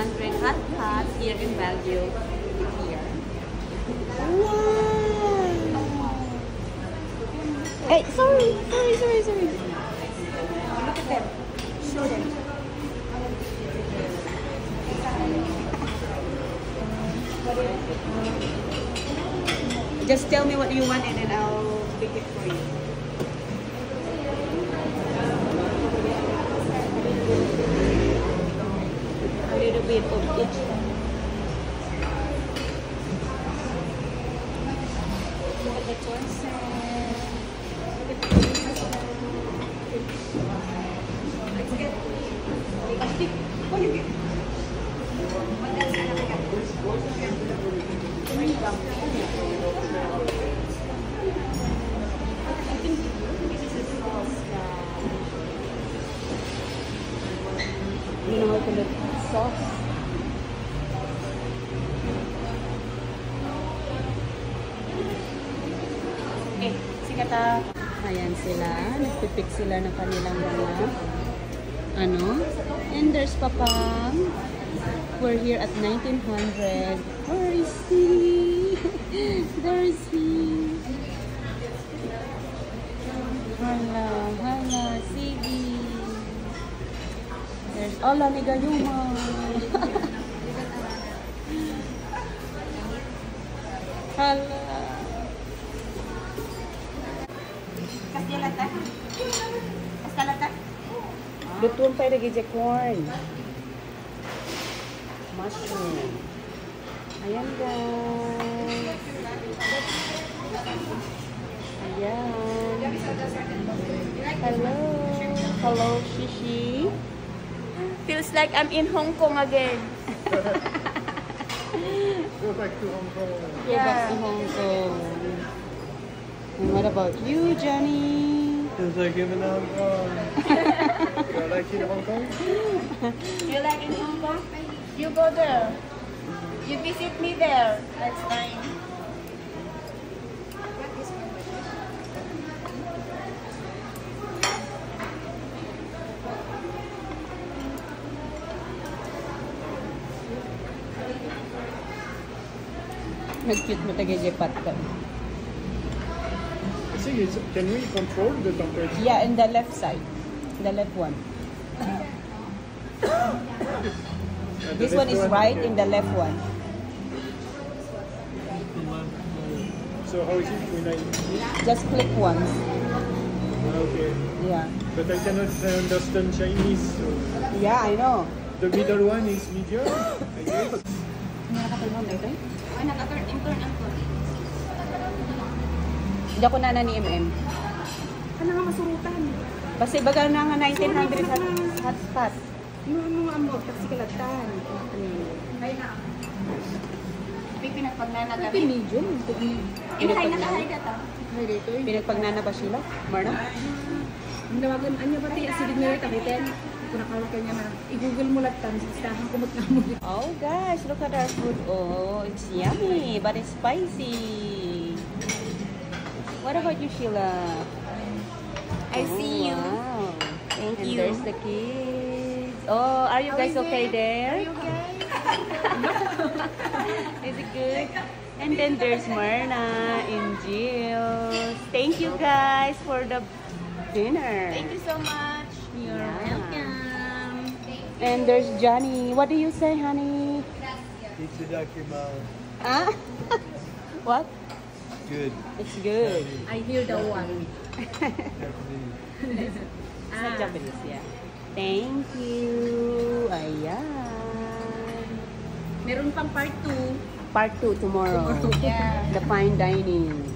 1900 hot pots here in Bellevue. Here. Wow! Hey, sorry. Look at them. Show them. Just tell me what you want and then I'll pick it for you. A little bit of each. Look at the choices. Let's get plastic. What do you get? What else can I get? I think this is a sauce. You know how to look sauce? Okay, sikata. Ayan sila. Nagpipik sila ng kanilang mga ano. And there's Papang. We're here at 1900. Where is he? There is he. Hala, sige. There's Ola Migayuma. Hala. Kastilata? Kastilata? Lutuan pa yung corn. Mushroom. Ayan guys. Ayan. Hello, Shishi. Feels like I'm in Hong Kong again. Go back to Hong Kong. Go back to Hong Kong. And what about you, Johnny? Feels like I'm in Hong Kong. You like in Hong Kong? You like in Hong Kong? You go there. You visit me there next time. Nag-cute mo tagay-jepat ka. See, can we control the temperature? Yeah, in the left side. The left one. This one is right in the left one. So how is it when I... Just click once. Okay. Yeah. But I cannot understand Chinese. So Yeah, I know. the middle one is medium, I guess. Nakakatulong na ito eh? Ay, nakaturn and turn. Hindi ako nana ni MM. Ano nga masurutan? Kasi baga na nga 1900 hotspot. Ano nga mo? Taksi kalatan. Ay na. Pinagpagnana Ito kami. medium. Inahay na kahay data. Ay, dito eh. Pinagpagnana ba sila? Marna? Nawagan, anya ba tayo acidic na rin tabitin? Kung nakalakay niya na, i-google mo latan, sistahan kumot na mo. Oh guys, look at our food. Oh, it's yummy, but it's spicy. What about you, Sheila? I see you. Wow. Thank And you. there's the kids. Oh, are you guys okay there? Are you okay? Is it good? And then there's Myrna and Jill. Thank you guys for the dinner. Thank you so much. You're welcome. And there's Johnny. What do you say, honey? Itsudakimasu. Ah? What? Good. It's good. I hear the one. Japanese. Sa Japanese, yeah. Thank you. Ayan. Meron pang part 2. Part 2 tomorrow. Yeah. The fine dining.